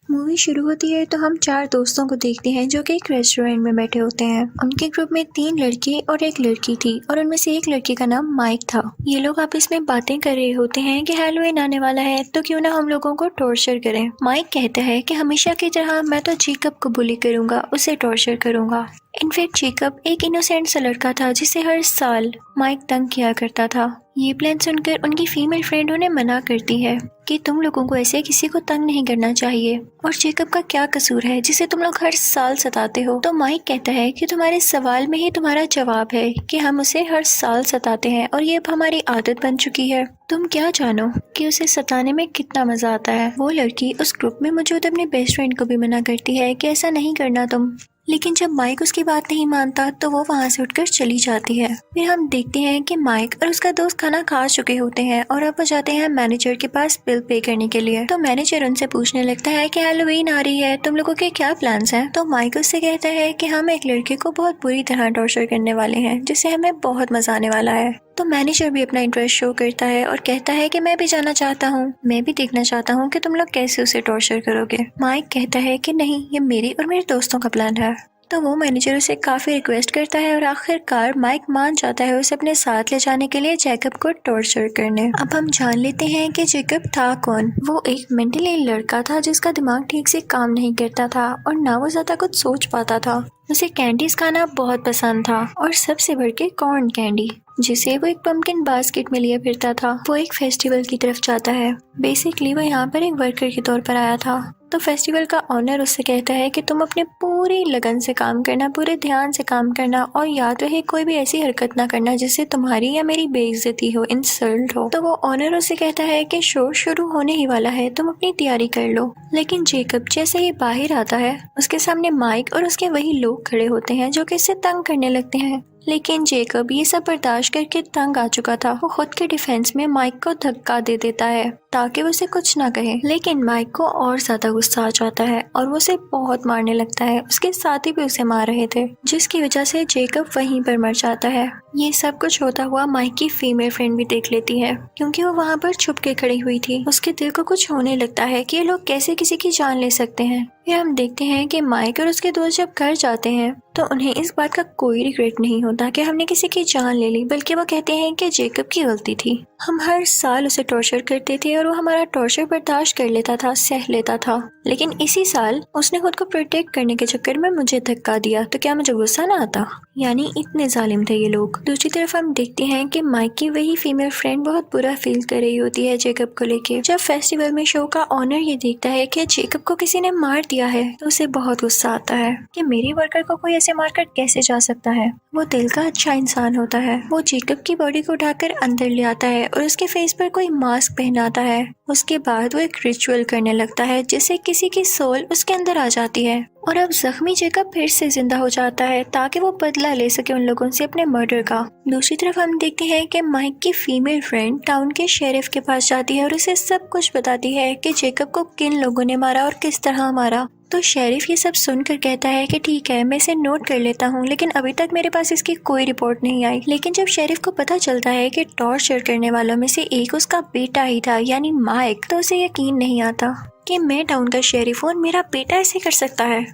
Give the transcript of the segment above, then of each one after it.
Movie शुरू होती है तो हम चार दोस्तों को देखते हैं जो कि एक रेस्टोरेंट में बैठे होते हैं। उनके ग्रुप में 3 लड़के और एक लड़की थी और उनमें से एक लड़के का नाम माइक था। ये लोग आपस में बातें कर रहे होते हैं कि हैलोवीन आने वाला है तो क्यों ना हम लोगों को टॉर्चर करें। माइक कहता है कि हमेशा की तरह मैं तो जेकब को बुली करूंगा, उसे टॉर्चर करूंगा। इनफैक्ट जेकब एक इनोसेंट सा लड़का था जिसे हर साल माइक तंग किया करता था। ये प्लान सुनकर उनकी फीमेल फ्रेंड उन्हें मना करती है कि तुम लोगों को ऐसे किसी को तंग नहीं करना चाहिए और जेकब का क्या कसूर है जिसे तुम लोग हर साल सताते हो। तो माइक कहता है कि तुम्हारे सवाल में ही तुम्हारा जवाब है कि हम उसे हर साल सताते हैं और ये अब हमारी आदत बन चुकी है। तुम क्या जानो कि उसे सताने में कितना मजा आता है। वो लड़की उस ग्रुप में मौजूद अपने बेस्ट फ्रेंड को भी मना करती है कि ऐसा नहीं करना तुम, लेकिन जब माइक उसकी बात नहीं मानता तो वो वहाँ से उठकर चली जाती है। फिर हम देखते हैं कि माइक और उसका दोस्त खाना खा चुके होते हैं और अब वो जाते हैं मैनेजर के पास बिल पे करने के लिए। तो मैनेजर उनसे पूछने लगता है कि हैलोवीन आ रही है, तुम लोगों के क्या प्लान्स हैं। तो माइक उससे कहता है कि हम एक लड़के को बहुत बुरी तरह टॉर्चर करने वाले हैं जिससे हमें बहुत मजा आने वाला है। तो मैनेजर भी अपना इंटरेस्ट शो करता है और कहता है कि मैं भी जाना चाहता हूँ, मैं भी देखना चाहता हूँ कि तुम लोग कैसे उसे टॉर्चर करोगे। माइक कहता है कि नहीं, ये मेरी और मेरे दोस्तों का प्लान है। तो वो मैनेजर उसे काफी रिक्वेस्ट करता है और आखिरकार माइक मान जाता है उसे अपने साथ ले जाने के लिए जेकब को टॉर्चर करने। अब हम जान लेते हैं कि जेकब था कौन। वो एक मेंटली लड़का था जिसका दिमाग ठीक से काम नहीं करता था और ना वो ज्यादा कुछ सोच पाता था। उसे कैंडीज खाना बहुत पसंद था और सबसे बढ़ के कॉर्न कैंडी, जिसे वो एक पम्पकिन बास्केट में लिए फिरता था। वो एक फेस्टिवल की तरफ जाता है। बेसिकली वो यहाँ पर एक वर्कर के तौर पर आया था। तो फेस्टिवल का ऑनर उससे कहता है कि तुम अपने पूरी लगन से काम करना, पूरे ध्यान से काम करना और याद रहे कोई भी ऐसी हरकत ना करना जिससे तुम्हारी या मेरी बेइज्जती हो, इंसल्ट हो। तो वो ऑनर उससे कहता है कि शो शुरू होने ही वाला है, तुम अपनी तैयारी कर लो। लेकिन जेकब जैसे ही बाहर आता है उसके सामने माइक और उसके वही लोग खड़े होते हैं जो कि इससे तंग करने लगते हैं। लेकिन जेकब ये सब बर्दाश्त करके तंग आ चुका था। वो खुद के डिफेंस में माइक को धक्का दे देता है ताकि वो उसे कुछ ना कहे। लेकिन माइक को और ज्यादा गुस्सा आ जाता है और वो उसे बहुत मारने लगता है। उसके साथी भी उसे मार रहे थे जिसकी वजह से जेकब वहीं पर मर जाता है। ये सब कुछ होता हुआ माइक की फीमेल फ्रेंड भी देख लेती है क्योंकि वो वहाँ पर छुप के खड़ी हुई थी। उसके दिल को कुछ होने लगता है कि ये लोग कैसे किसी की जान ले सकते हैं। फिर हम देखते हैं कि माइक और उसके दोस्त जब घर जाते हैं तो उन्हें इस बात का कोई रिग्रेट नहीं होता कि हमने किसी की जान ले ली, बल्कि वो कहते हैं कि जेकब की गलती थी। हम हर साल उसे टॉर्चर करते थे और वो हमारा टॉर्चर बर्दाश्त कर लेता था, सह लेता था। लेकिन इसी साल उसने खुद को प्रोटेक्ट करने के चक्कर में मुझे धक्का दिया, तो क्या मुझे गुस्सा ना आता? यानी इतने जालिम थे ये लोग। दूसरी तरफ हम देखते हैं कि माइक की वही फीमेल फ्रेंड बहुत बुरा फील कर रही होती है जेकब को लेके। जब फेस्टिवल में शो का ऑनर ये देखता है कि जेकब को किसी ने मार दिया है तो उसे बहुत गुस्सा आता है कि मेरे वर्कर को कोई ऐसे मारकर कैसे जा सकता है। वो दिल का अच्छा इंसान होता है। वो जेकब की बॉडी को उठाकर अंदर ले आता है और उसके फेस पर कोई मास्क पहनाता है। उसके बाद वो एक रिचुअल करने लगता है जिससे किसी की सोल उसके अंदर आ जाती है और अब जख्मी जेकब फिर से जिंदा हो जाता है ताकि वो बदला ले सके उन लोगों से अपने मर्डर का। दूसरी तरफ हम देखते हैं कि माइक की फीमेल फ्रेंड टाउन के शेरिफ के पास जाती है और उसे सब कुछ बताती है कि जेकब को किन लोगों ने मारा और किस तरह मारा। तो शेरिफ ये सब सुनकर कहता है कि ठीक है, मैं इसे नोट कर लेता हूँ, लेकिन अभी तक मेरे पास इसकी कोई रिपोर्ट नहीं आई। लेकिन जब शेरिफ को पता चलता है कि टॉर्चर करने वालों में से एक उसका बेटा ही था यानी माइक, तो उसे यकीन नहीं आता कि मैं टाउन का शेरिफ हूँ और मेरा बेटा ऐसे कर सकता है।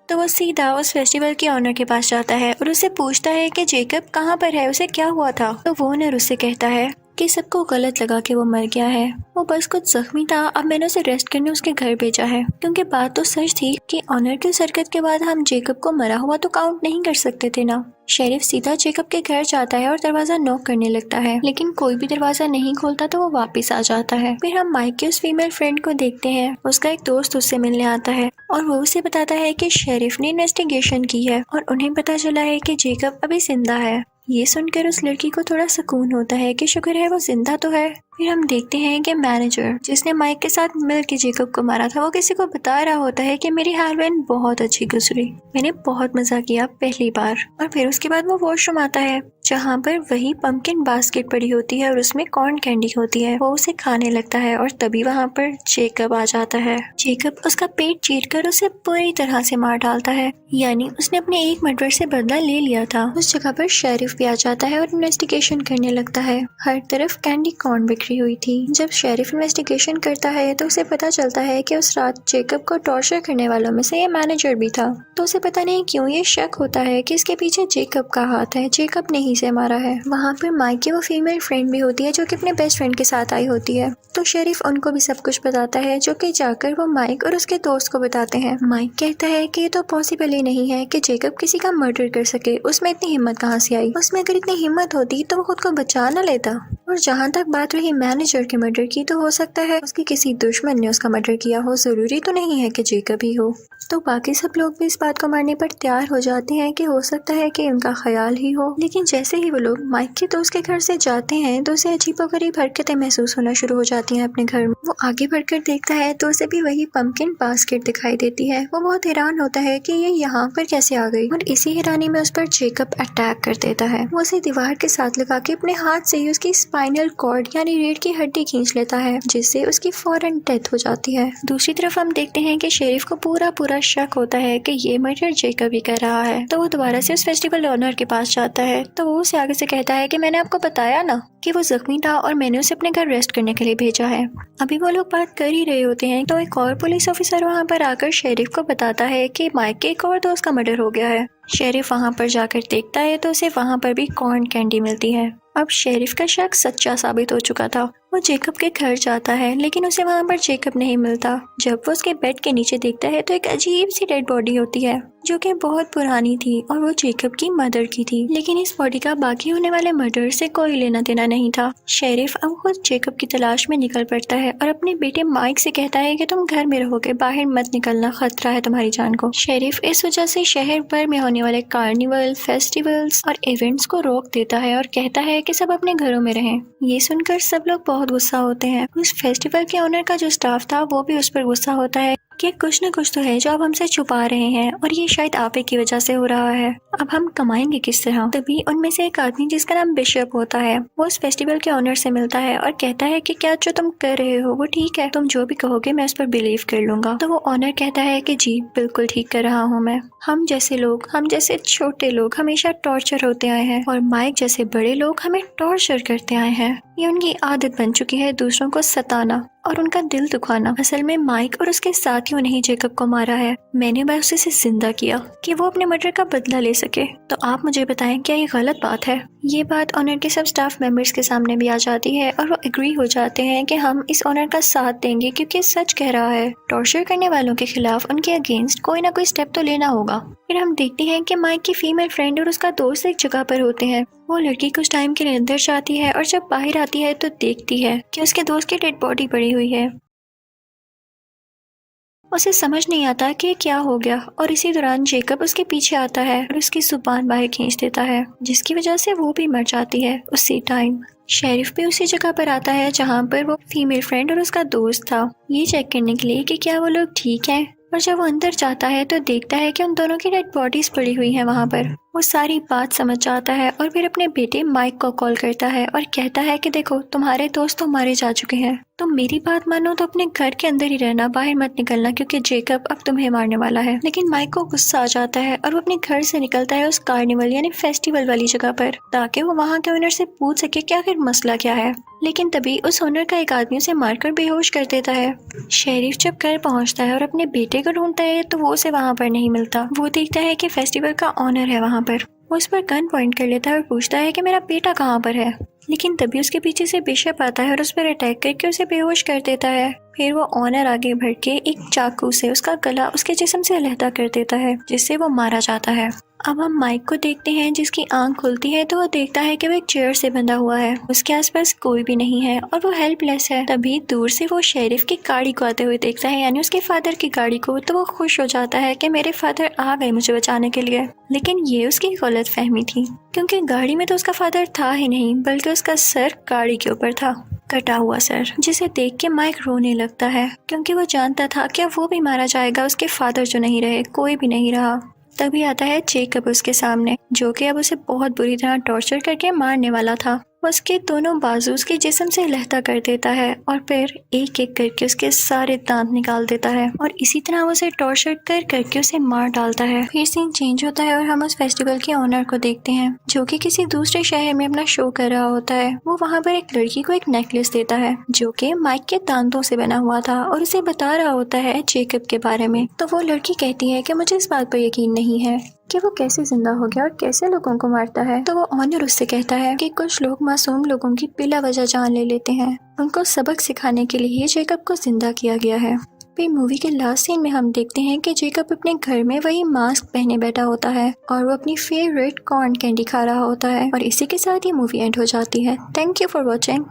तो वो सीधा उस फेस्टिवल के ऑनर के पास जाता है और उससे पूछता है कि जेकब कहाँ पर है, उसे क्या हुआ था। तो वो ऑनर उससे कहता है कि सबको गलत लगा कि वो मर गया है, वो बस कुछ जख्मी था, अब मैंने उसे रेस्ट करने उसके घर भेजा है। क्योंकि बात तो सच थी कि ऑनर की हरकत के बाद हम जेकब को मरा हुआ तो काउंट नहीं कर सकते थे ना। शेरिफ सीधा जेकब के घर जाता है और दरवाजा नॉक करने लगता है, लेकिन कोई भी दरवाजा नहीं खोलता तो वो वापस आ जाता है। फिर हम माइक की उस फीमेल फ्रेंड को देखते हैं। उसका एक दोस्त उससे मिलने आता है और वो उसे बताता है कि शेरिफ ने इन्वेस्टिगेशन की है और उन्हें पता चला है कि जेकब अभी जिंदा है। ये सुनकर उस लड़की को थोड़ा सुकून होता है कि शुक्र है वो जिंदा तो है। फिर हम देखते हैं कि मैनेजर जिसने माइक के साथ मिलकर जेकब को मारा था वो किसी को बता रहा होता है कि मेरी हेलोवीन बहुत अच्छी गुजरी, मैंने बहुत मजा किया पहली बार। और फिर उसके बाद वो वॉशरूम आता है जहाँ पर वही पंपकिन बास्केट पड़ी होती है और उसमें कॉर्न कैंडी होती है। वो उसे खाने लगता है और तभी वहाँ पर जेकब आ जाता है। जेकब उसका पेट चीरकर उसे पूरी तरह से मार डालता है, यानी उसने अपने एक मर्डर से बदला ले लिया था। उस जगह पर शेरिफ भी आ जाता है और इन्वेस्टिगेशन करने लगता है। हर तरफ कैंडी कॉर्न बिखरी हुई थी। जब शेरिफ इन्वेस्टिगेशन करता है तो उसे पता चलता है कि उस रात जेकब को टॉर्चर करने वालों में से ये मैनेजर भी था। तो उसे पता नहीं क्यों ये शक होता है कि इसके पीछे जेकब का हाथ है, जेकब ने ही से मारा है। वहाँ पर माइक की वो फीमेल फ्रेंड भी होती है जो कि अपने बेस्ट फ्रेंड के साथ आई होती है। तो शेरिफ उनको भी सब कुछ बताता है, जो कि जाकर वो माइक और उसके दोस्त को बताते हैं। माइक कहता है कि ये तो पॉसिबल ही नहीं है कि जेकब किसी का मर्डर कर सके, उसमें इतनी हिम्मत कहाँ से आई। उसमें अगर इतनी हिम्मत होती तो वो खुद को बचा न लेता। और जहाँ तक बात रही मैनेजर के मर्डर की, तो हो सकता है उसके किसी दुश्मन ने उसका मर्डर किया हो, जरूरी तो नहीं है कि जेकब ही हो। तो बाकी सब लोग भी इस बात को मानने पर तैयार हो जाते हैं कि हो सकता है कि उनका ख्याल ही हो। लेकिन जैसे ही वो लोग माइक के दोस्त के घर से जाते हैं तो उसे अजीबोगरीब हरकतें महसूस होना शुरू हो जाती हैं अपने घर में। वो आगे बढ़कर देखता है तो उसे भी वही पंपकिन बास्केट दिखाई देती है। वो बहुत हैरान होता है कि ये यहाँ पर कैसे आ गई, और इसी हैरानी में उस पर जेकब अटैक कर देता है। वो उसे दीवार के साथ लगा के अपने हाथ से ही उसकी स्पाइनल कॉर्ड यानी रीढ़ की हड्डी खींच लेता है, जिससे उसकी फौरन डेथ हो जाती है। दूसरी तरफ हम देखते हैं कि शेरिफ को पूरा शक होता है कि ये मर्डर जेकब ही कर रहा है। तो वो दोबारा से उस फेस्टिवल ओनर के पास जाता है। तो वो उसे आगे से कहता है कि मैंने आपको बताया ना कि वो जख्मी था और मैंने उसे अपने घर रेस्ट करने के लिए भेजा है। अभी वो लोग बात कर ही रहे होते हैं तो एक और पुलिस ऑफिसर वहाँ पर आकर शेरिफ को बताता है कि माइक के एक और दोस्त का मर्डर हो गया है। शेरिफ वहाँ पर जाकर देखता है तो उसे वहाँ पर भी कॉर्न कैंडी मिलती है। अब शेरिफ का शक सच्चा साबित हो चुका था। वो जेकब के घर जाता है लेकिन उसे वहाँ पर जेकब नहीं मिलता। जब वो उसके बेड के नीचे देखता है तो एक अजीब सी डेड बॉडी होती है जो कि बहुत पुरानी थी और वो जेकब की मदर की थी। लेकिन इस बॉडी का बाकी होने वाले मर्डर से कोई लेना देना नहीं था। शेरिफ अब खुद जेकब की तलाश में निकल पड़ता है और अपने बेटे माइक से कहता है कि तुम घर में रहोगे, बाहर मत निकलना, खतरा है तुम्हारी जान को। शेरिफ इस वजह से शहर भर में होने वाले कार्निवल, फेस्टिवल्स और इवेंट्स को रोक देता है और कहता है कि सब अपने घरों में रहें। ये सुनकर सब लोग बहुत गुस्सा होते हैं। उस फेस्टिवल के ओनर का जो स्टाफ था वो भी उस पर गुस्सा होता है कि कुछ न कुछ तो है जो आप हमसे छुपा रहे हैं और ये शायद आप ही की वजह से हो रहा है। अब हम कमाएंगे किस तरह। तभी उनमें से एक आदमी जिसका नाम बिशप होता है वो उस फेस्टिवल के ओनर से मिलता है और कहता है कि क्या जो तुम कर रहे हो वो ठीक है, तुम जो भी कहोगे मैं उस पर बिलीव कर लूंगा। तो वो ओनर कहता है कि जी बिल्कुल ठीक कर रहा हूँ मैं। हम जैसे लोग, हम जैसे छोटे लोग हमेशा टॉर्चर होते आए हैं और माइक जैसे बड़े लोग हमें टॉर्चर करते आए हैं। ये उनकी आदत बन चुकी है दूसरों को सताना और उनका दिल दुखाना। असल में माइक और उसके साथियों ने ही जेकब को मारा है। मैंने बस उसे जिंदा किया कि वो अपने मर्डर का बदला ले सके। तो आप मुझे बताएं क्या ये गलत बात है। ये बात ऑनर के सब स्टाफ मेंबर्स के सामने भी आ जाती है और वो एग्री हो जाते हैं कि हम इस ऑनर का साथ देंगे क्योंकि सच कह रहा है। टॉर्चर करने वालों के खिलाफ उनके अगेंस्ट कोई ना कोई स्टेप तो लेना होगा। फिर हम देखते हैं कि माइक की फीमेल फ्रेंड और उसका दोस्त एक जगह पर होते हैं। वो लड़की कुछ टाइम के लिए अंदर जाती है और जब बाहर आती है तो देखती है कि उसके दोस्त की डेड बॉडी पड़ी हुई है। उसे समझ नहीं आता कि क्या हो गया और इसी दौरान जेकब उसके पीछे आता है और उसकी जुबान बाहर खींच देता है, जिसकी वजह से वो भी मर जाती है उसी टाइम। शेरिफ भी उसी जगह पर आता है जहाँ पर वो फीमेल फ्रेंड और उसका दोस्त था, ये चेक करने के लिए कि क्या वो लोग ठीक हैं। और जब वो अंदर जाता है तो देखता है कि उन दोनों की डेड बॉडीज पड़ी हुई हैं वहाँ पर। वो सारी बात समझ जाता है और फिर अपने बेटे माइक को कॉल करता है और कहता है कि देखो तुम्हारे दोस्त तो मारे जा चुके हैं, तो मेरी बात मानो तो अपने घर के अंदर ही रहना, बाहर मत निकलना क्योंकि जेकब अब तुम्हें मारने वाला है। लेकिन माइक को गुस्सा आ जाता है और वो अपने घर से निकलता है उस कार्निवल यानी फेस्टिवल वाली जगह पर ताकि वो वहाँ के ओनर से पूछ सके कि आखिर मसला क्या है। लेकिन तभी उस ओनर का एक आदमी उसे मारकर बेहोश कर देता है। शेरिफ जब घर पहुँचता है और अपने बेटे को ढूंढता है तो वो उसे वहाँ पर नहीं मिलता। वो देखता है कि फेस्टिवल का ऑनर है वहाँ पर। वो उस पर गन पॉइंट कर लेता है और पूछता है कि मेरा बेटा कहाँ पर है। लेकिन तभी उसके पीछे से बिशप आता है और उस पर अटैक करके उसे बेहोश कर देता है। फिर वो ऑनर आगे बढ़ के एक चाकू से उसका गला उसके जिस्म से अलहदा कर देता है, जिससे वो मारा जाता है। अब हम माइक को देखते हैं जिसकी आंख खुलती है तो वो देखता है कि वो एक चेयर से बंधा हुआ है, उसके आसपास कोई भी नहीं है और वो हेल्पलेस है। तभी दूर से वो शेरिफ की गाड़ी को आते हुए देखता है, यानी उसके फादर की गाड़ी को। तो वो खुश हो जाता है कि मेरे फादर आ गए मुझे बचाने के लिए। लेकिन ये उसकी गलत फहमी थी क्योंकि गाड़ी में तो उसका फादर था ही नहीं, बल्कि उसका सर गाड़ी के ऊपर था, कटा हुआ सर, जिसे देख के माइक रोने लगता है क्योंकि वो जानता था कि वो भी मारा जाएगा। उसके फादर जो नहीं रहे, कोई भी नहीं रहा। तभी आता है जेकब उसके सामने, जो कि अब उसे बहुत बुरी तरह टॉर्चर करके मारने वाला था। उसके दोनों बाजू उसके जिस्म से लहता कर देता है और फिर एक एक करके उसके सारे दांत निकाल देता है और इसी तरह वो उसे टॉर्चर कर करके उसे मार डालता है। फिर सीन चेंज होता है और हम उस फेस्टिवल के ऑनर को देखते हैं, जो कि किसी दूसरे शहर में अपना शो कर रहा होता है। वो वहाँ पर एक लड़की को एक नेकलेस देता है, जो कि माइक के दांतों से बना हुआ था, और उसे बता रहा होता है जेकब के बारे में। तो वो लड़की कहती है कि मुझे इस बात पर यकीन नहीं है कि वो कैसे जिंदा हो गया और कैसे लोगों को मारता है। तो वो ऑनर उससे कहता है कि कुछ लोग मासूम लोगों की बिला वजह जान ले लेते हैं, उनको सबक सिखाने के लिए जेकब को जिंदा किया गया है। फिर मूवी के लास्ट सीन में हम देखते हैं कि जेकब अपने घर में वही मास्क पहने बैठा होता है और वो अपनी फेवरेट कॉर्न कैंडी खा रहा होता है, और इसी के साथ ये मूवी एंड हो जाती है। Thank you for watching.